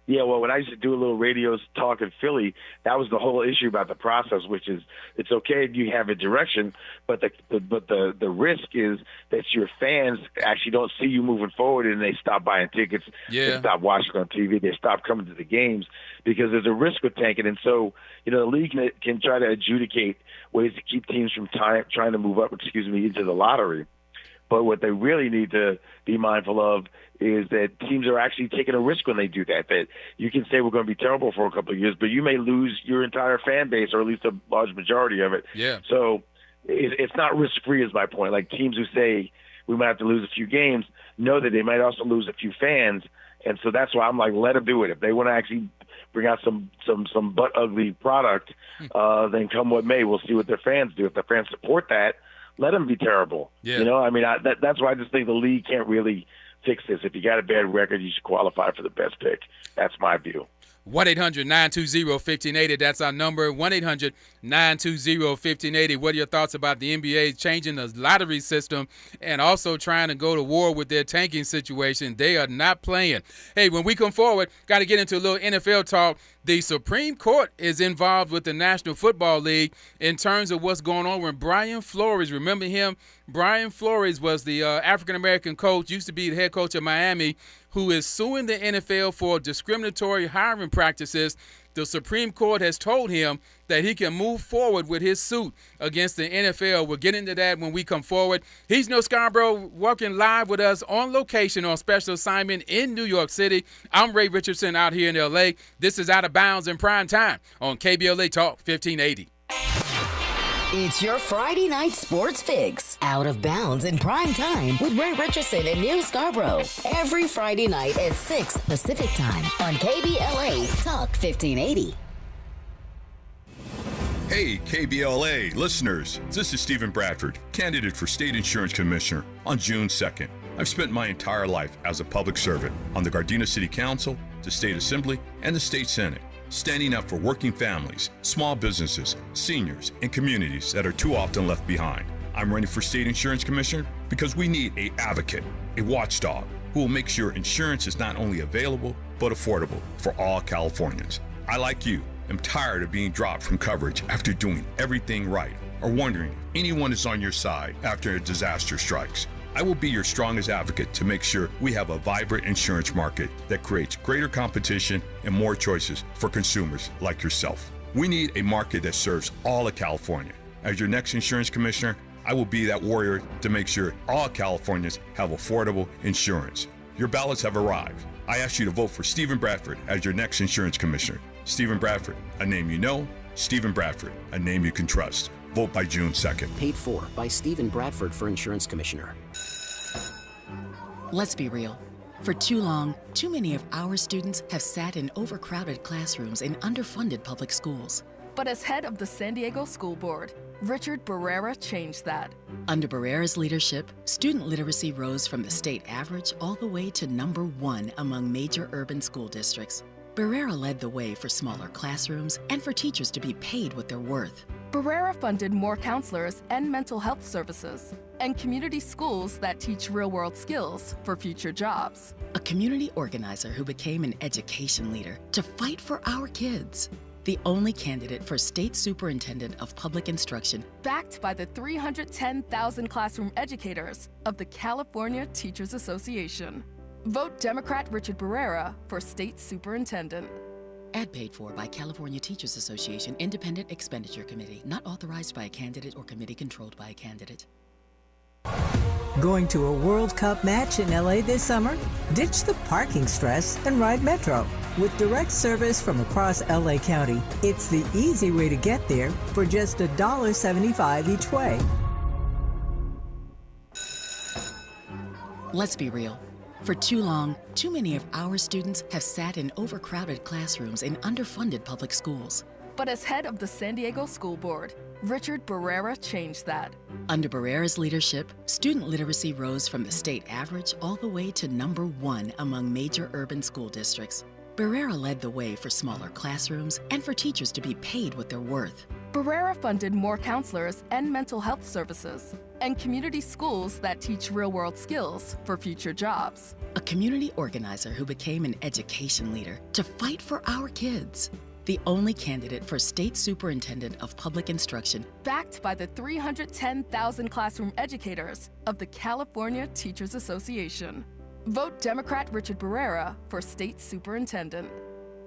Yeah, well, when I used to do a little radio talk in Philly, that was the whole issue about the process, which is it's okay if you have a direction, but the risk is that your fans actually don't see you moving forward, and they stop buying tickets, they stop watching on TV, they stop coming to the games, because there's a risk with tanking. And so, the league can try to adjudicate ways to keep teams from trying to move up, into the lottery. But what they really need to be mindful of is that teams are actually taking a risk when they do that. That you can say we're going to be terrible for a couple of years, but you may lose your entire fan base, or at least a large majority of it. Yeah. So it's not risk-free is my point. Like, teams who say we might have to lose a few games know that they might also lose a few fans. And so that's why I'm like, let them do it. If they want to actually bring out some butt-ugly product, then come what may, we'll see what their fans do. If the fans support that, let them be terrible. Yeah. That's why I just think the league can't really fix this. If you got a bad record, you should qualify for the best pick. That's my view. 1-800-920-1580. That's our number, 1-800-920-1580. What are your thoughts about the NBA changing the lottery system and also trying to go to war with their tanking situation? They are not playing. Hey, when we come forward, got to get into a little NFL talk. The Supreme Court is involved with the National Football League in terms of what's going on with Brian Flores. Remember him? Brian Flores was the African-American coach, used to be the head coach of Miami, who is suing the NFL for discriminatory hiring practices. The Supreme Court has told him that he can move forward with his suit against the NFL. We'll get into that when we come forward. He's Neal Scarbrough, working live with us on location on special assignment in New York City. I'm Ray Richardson out here in L.A. This is Out of Bounds in Prime Time on KBLA Talk 1580. It's your Friday night sports fix. Out of Bounds in Prime Time with Ray Richardson and Neal Scarbrough. Every Friday night at 6 Pacific Time on KBLA Talk 1580. Hey, KBLA listeners, this is Stephen Bradford, candidate for State Insurance Commissioner on June 2nd. I've spent my entire life as a public servant on the Gardena City Council, the State Assembly, and the State Senate, standing up for working families, small businesses, seniors, and communities that are too often left behind. I'm running for State Insurance Commissioner because we need an advocate, a watchdog, who will make sure insurance is not only available, but affordable for all Californians. I, like you, am tired of being dropped from coverage after doing everything right, or wondering if anyone is on your side after a disaster strikes. I will be your strongest advocate to make sure we have a vibrant insurance market that creates greater competition and more choices for consumers like yourself. We need a market that serves all of California. As your next insurance commissioner, I will be that warrior to make sure all Californians have affordable insurance. Your ballots have arrived. I ask you to vote for Stephen Bradford as your next insurance commissioner. Stephen Bradford, a name you know. Stephen Bradford, a name you can trust. Vote by June 2nd. Paid for by Stephen Bradford for Insurance Commissioner. Let's be real. For too long, too many of our students have sat in overcrowded classrooms in underfunded public schools. But as head of the San Diego School Board, Richard Barrera changed that. Under Barrera's leadership, student literacy rose from the state average all the way to #1 among major urban school districts. Barrera led the way for smaller classrooms and for teachers to be paid what they're worth. Barrera funded more counselors and mental health services, and community schools that teach real-world skills for future jobs. A community organizer who became an education leader to fight for our kids. The only candidate for State Superintendent of Public Instruction, backed by the 310,000 classroom educators of the California Teachers Association. Vote Democrat Richard Barrera for State Superintendent. Ad paid for by California Teachers Association Independent Expenditure Committee, not authorized by a candidate or committee controlled by a candidate. Going to a World Cup match in LA this summer? Ditch the parking stress and ride Metro. With direct service from across LA County, it's the easy way to get there for just $1.75 each way. Let's be real. For too long, too many of our students have sat in overcrowded classrooms in underfunded public schools. But as head of the San Diego School Board, Richard Barrera changed that. Under Barrera's leadership, student literacy rose from the state average all the way to #1 among major urban school districts. Barrera led the way for smaller classrooms and for teachers to be paid what they're worth. Barrera funded more counselors and mental health services, and community schools that teach real-world skills for future jobs. A community organizer who became an education leader to fight for our kids. The only candidate for State Superintendent of Public Instruction, backed by the 310,000 classroom educators of the California Teachers Association. Vote Democrat Richard Barrera for State Superintendent.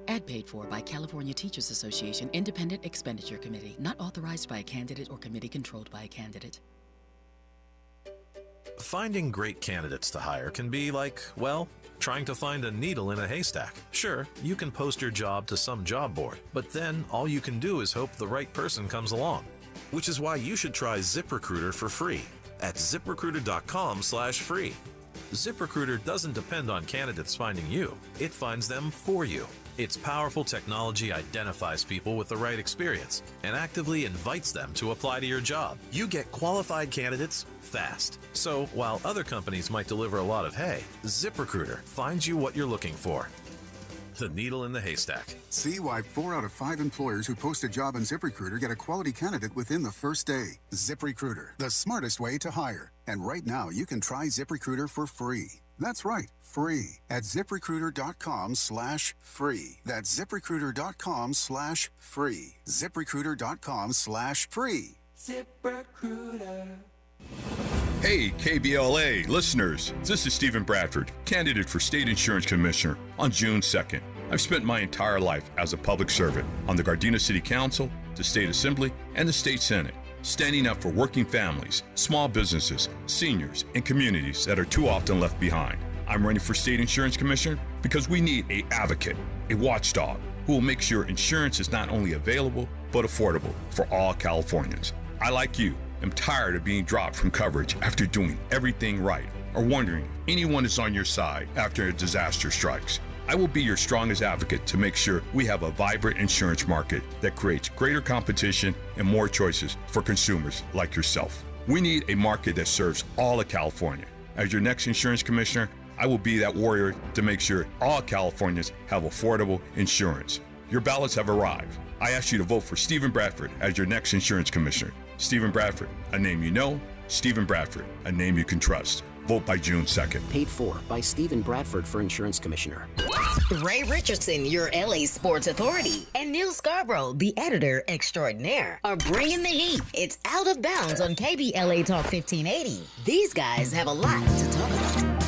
Ad paid for by California Teachers Association Independent Expenditure Committee, not authorized by a candidate or committee controlled by a candidate. Finding great candidates to hire can be like, well, trying to find a needle in a haystack. Sure, you can post your job to some job board, but then all you can do is hope the right person comes along. Which is why you should try ZipRecruiter for free at ZipRecruiter.com/free. ZipRecruiter doesn't depend on candidates finding you. It finds them for you. Its powerful technology identifies people with the right experience and actively invites them to apply to your job. You get qualified candidates fast. So while other companies might deliver a lot of hay, ZipRecruiter finds you what you're looking for. The needle in the haystack. See why 4 out of 5 employers who post a job on ZipRecruiter get a quality candidate within the first day. ZipRecruiter, the smartest way to hire. And right now, you can try ZipRecruiter for free. That's right, free at ZipRecruiter.com/free. That's ZipRecruiter.com/free. ZipRecruiter.com/free. ZipRecruiter. Hey, KBLA listeners, this is Stephen Bradford, candidate for State Insurance Commissioner on June 2nd. I've spent my entire life as a public servant on the Gardena City Council, the State Assembly, and the State Senate, standing up for working families, small businesses, seniors, and communities that are too often left behind. I'm running for State Insurance Commissioner because we need an advocate, a watchdog, who will make sure insurance is not only available, but affordable for all Californians. I, like you, am tired of being dropped from coverage after doing everything right, or wondering if anyone is on your side after a disaster strikes. I will be your strongest advocate to make sure we have a vibrant insurance market that creates greater competition and more choices for consumers like yourself. We need a market that serves all of California. As your next insurance commissioner, I will be that warrior to make sure all Californians have affordable insurance. Your ballots have arrived. I ask you to vote for Stephen Bradford as your next insurance commissioner. Stephen Bradford, a name you know. Stephen Bradford, a name you can trust. Vote by June 2nd. Paid for by Stephen Bradford for Insurance Commissioner. Ray Richardson, your LA Sports Authority, and Neal Scarbrough, the editor extraordinaire, are bringing the heat. It's Out of Bounds on KBLA Talk 1580. These guys have a lot to talk about.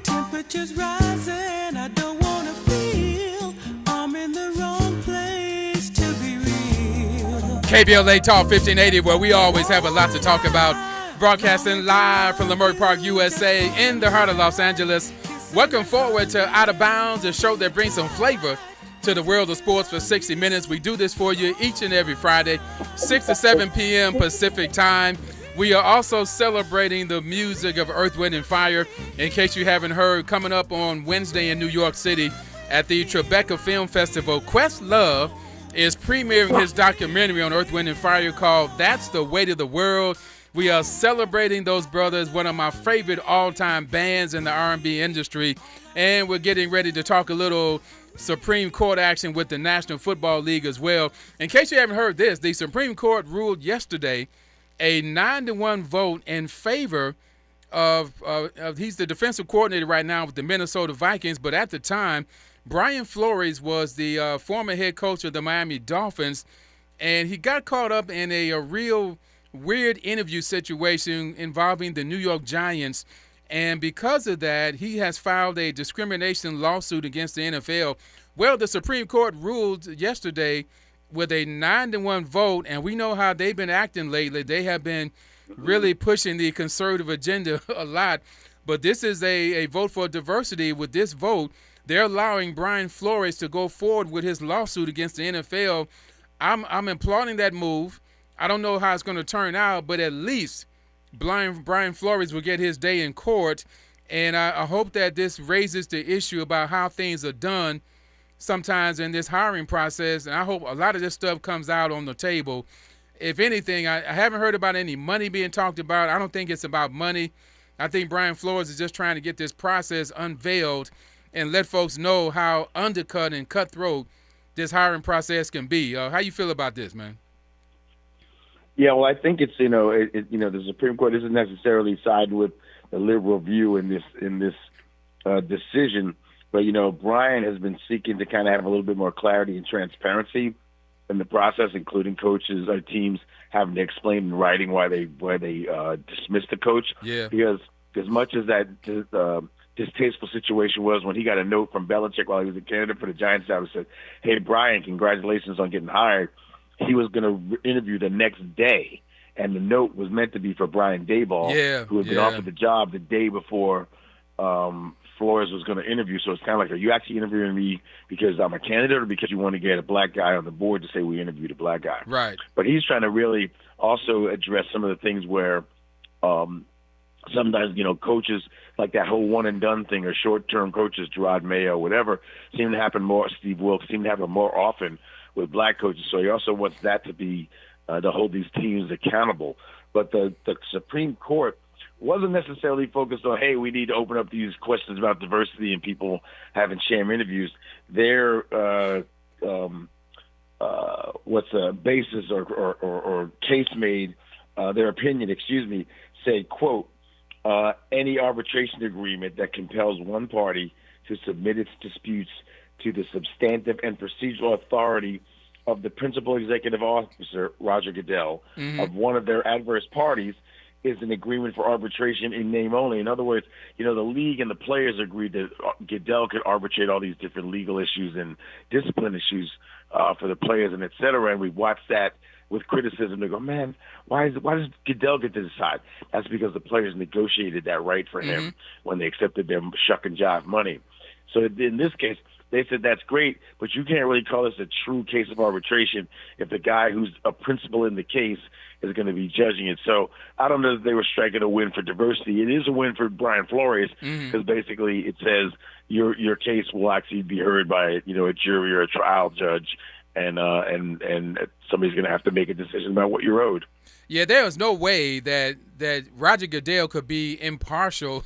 Temperatures rising, I don't want to feel I'm in the wrong place to be real. KBLA Talk 1580, where we always have a lot to talk about. Broadcasting live from Leimert Park, USA, in the heart of Los Angeles. Welcome forward to Out of Bounds, a show that brings some flavor to the world of sports for 60 minutes. We do this for you each and every Friday, 6 to 7 p.m. Pacific time. We are also celebrating the music of Earth, Wind, and Fire. In case you haven't heard, coming up on Wednesday in New York City at the Tribeca Film Festival, Questlove is premiering his documentary on Earth, Wind, and Fire called That's the Weight of the World. We are celebrating those brothers, one of my favorite all-time bands in the R&B industry. And we're getting ready to talk a little Supreme Court action with the National Football League as well. In case you haven't heard this, the Supreme Court ruled yesterday a 9-1 vote in favor of he's the defensive coordinator right now with the Minnesota Vikings, but at the time, Brian Flores was the former head coach of the Miami Dolphins, and he got caught up in a real weird interview situation involving the New York Giants, and because of that, he has filed a discrimination lawsuit against the NFL. Well, the Supreme Court ruled yesterday with a 9-1 vote, and we know how they've been acting lately. They have been really pushing the conservative agenda a lot, but this is a vote for diversity. With this vote, they're allowing Brian Flores to go forward with his lawsuit against the NFL. I'm applauding that move. I don't know how it's going to turn out, but at least Brian Flores will get his day in court, and I hope that this raises the issue about how things are done sometimes in this hiring process, and I hope a lot of this stuff comes out on the table. If anything, I haven't heard about any money being talked about. I don't think it's about money. I think Brian Flores is just trying to get this process unveiled and let folks know how undercut and cutthroat this hiring process can be. How you feel about this, man? Yeah, well, I think it's the Supreme Court isn't necessarily siding with the liberal view in this decision. But, Brian has been seeking to kind of have a little bit more clarity and transparency in the process, including coaches or teams having to explain in writing why they dismissed the coach. Yeah. Because as much as that distasteful situation was when he got a note from Belichick while he was a candidate for the Giants job and said, "Hey, Brian, congratulations on getting hired," he was going to interview the next day. And the note was meant to be for Brian Daboll, who had been offered the job the day before Flores was going to interview. So it's kind of like, are you actually interviewing me because I'm a candidate or because you want to get a black guy on the board to say we interviewed a black guy? Right. But he's trying to really also address some of the things where sometimes, coaches like that whole one and done thing or short-term coaches, Gerard Mayo, whatever, seem to happen more, Steve Wilkes, seem to happen more often with black coaches. So he also wants that to be, to hold these teams accountable. But the Supreme Court wasn't necessarily focused on, hey, we need to open up these questions about diversity and people having sham interviews. Their basis or case made, their opinion, said, quote, any arbitration agreement that compels one party to submit its disputes to the substantive and procedural authority of the principal executive officer, Roger Goodell, of one of their adverse parties is an agreement for arbitration in name only. In other words, the league and the players agreed that Goodell could arbitrate all these different legal issues and discipline issues for the players and et cetera. And we watched that with criticism. They go, man, why does Goodell get to decide? That's because the players negotiated that right for him when they accepted their shuck and jive money. So in this case, they said that's great, but you can't really call this a true case of arbitration if the guy who's a principal in the case is going to be judging it. So I don't know if they were striking a win for diversity. It is a win for Brian Flores because basically it says your case will actually be heard by a jury or a trial judge, and somebody's going to have to make a decision about what you're owed. Yeah, there is no way that Roger Goodell could be impartial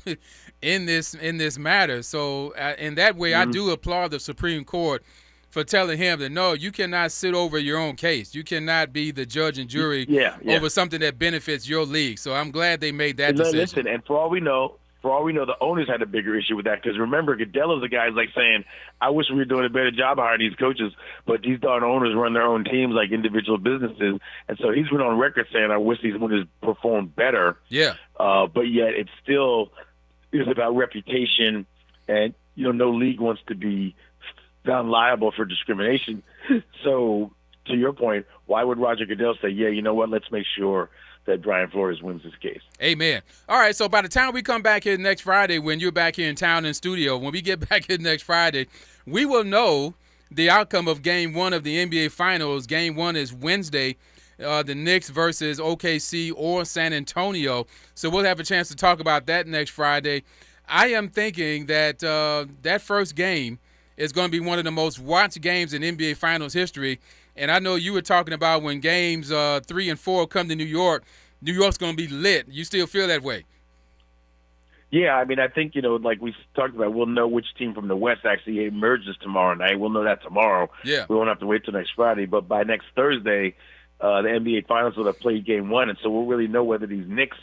in this matter. So in that way, I do applaud the Supreme Court for telling him that, no, you cannot sit over your own case. You cannot be the judge and jury over something that benefits your league. So I'm glad they made that decision. Listen, and for all we know, the owners had a bigger issue with that, because remember, Goodell is the guy who's like saying, I wish we were doing a better job hiring these coaches, but these darn owners run their own teams like individual businesses. And so he's been on record saying, I wish these owners performed better. Yeah. But yet it still is about reputation, and, no league wants to be found liable for discrimination. So to your point, why would Roger Goodell say, yeah, you know what, let's make sure that Brian Flores wins this case? Amen. All right, so by the time we come back here next Friday, when you're back here in town in studio, when we get back here next Friday, we will know the outcome of Game 1 of the NBA Finals. Game 1 is Wednesday, the Knicks versus OKC or San Antonio. So we'll have a chance to talk about that next Friday. I am thinking that that first game is going to be one of the most watched games in NBA Finals history. And I know you were talking about when games 3 and 4 come to New York, New York's going to be lit. You still feel that way? Yeah, I mean, I think, like we talked about, we'll know which team from the West actually emerges tomorrow night. We'll know that tomorrow. Yeah. We won't have to wait till next Friday. But by next Thursday, the NBA Finals will have played Game 1, and so we'll really know whether these Knicks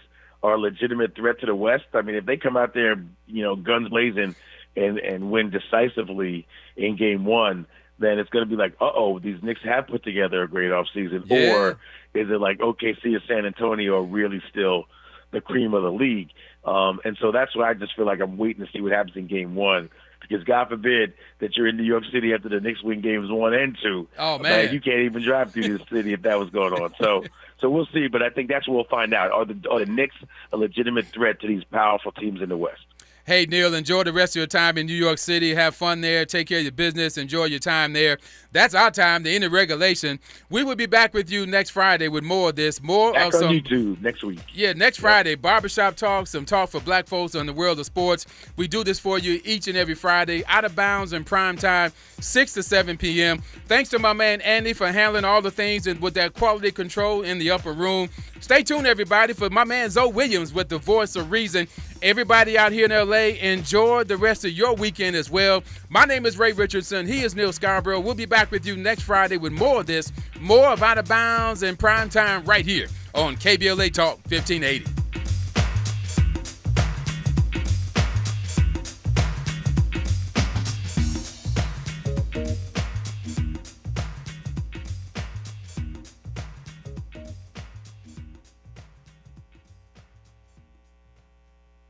are a legitimate threat to the West. I mean, if they come out there, guns blazing, and win decisively in Game 1, then it's going to be like, these Knicks have put together a great offseason. Yeah. Or is it like OKC or San Antonio are really still the cream of the league? And so that's why I just feel like I'm waiting to see what happens in Game 1. Because God forbid that you're in New York City after the Knicks win games 1 and 2. Oh, man. You can't even drive through this city if that was going on. So we'll see. But I think that's what we'll find out. Are the Knicks a legitimate threat to these powerful teams in the West? Hey, Neal, enjoy the rest of your time in New York City. Have fun there. Take care of your business. Enjoy your time there. That's our time, the end of regulation. We will be back with you next Friday with more of this. Back on YouTube next week. Yeah, next Friday, barbershop talk, some talk for black folks on the world of sports. We do this for you each and every Friday, out of bounds in prime time, 6 to 7 p.m. Thanks to my man Andy for handling all the things and with that quality control in the upper room. Stay tuned, everybody, for my man Zoe Williams with the voice of reason. Everybody out here in L.A., enjoy the rest of your weekend as well. My name is Ray Richardson. He is Neal Scarbrough. We'll be back with you next Friday with more of this, more of Out of Bounds in prime time right here on KBLA Talk 1580.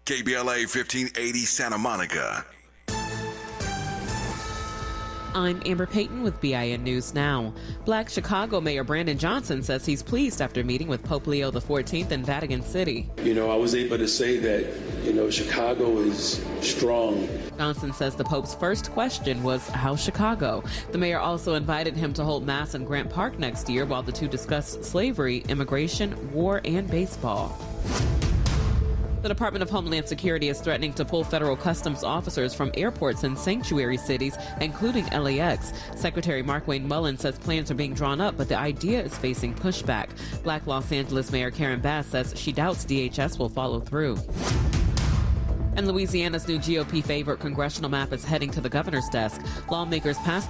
KBLA 1580 Santa Monica. I'm Amber Payton with BIN News Now. Black Chicago Mayor Brandon Johnson says he's pleased after meeting with Pope Leo XIV in Vatican City. I was able to say that, Chicago is strong. Johnson says the Pope's first question was, how's Chicago? The mayor also invited him to hold Mass in Grant Park next year while the two discussed slavery, immigration, war, and baseball. The Department of Homeland Security is threatening to pull federal customs officers from airports in sanctuary cities, including LAX. Secretary Markwayne Mullen says plans are being drawn up, but the idea is facing pushback. Black Los Angeles Mayor Karen Bass says she doubts DHS will follow through. And Louisiana's new GOP favorite congressional map is heading to the governor's desk. Lawmakers passed the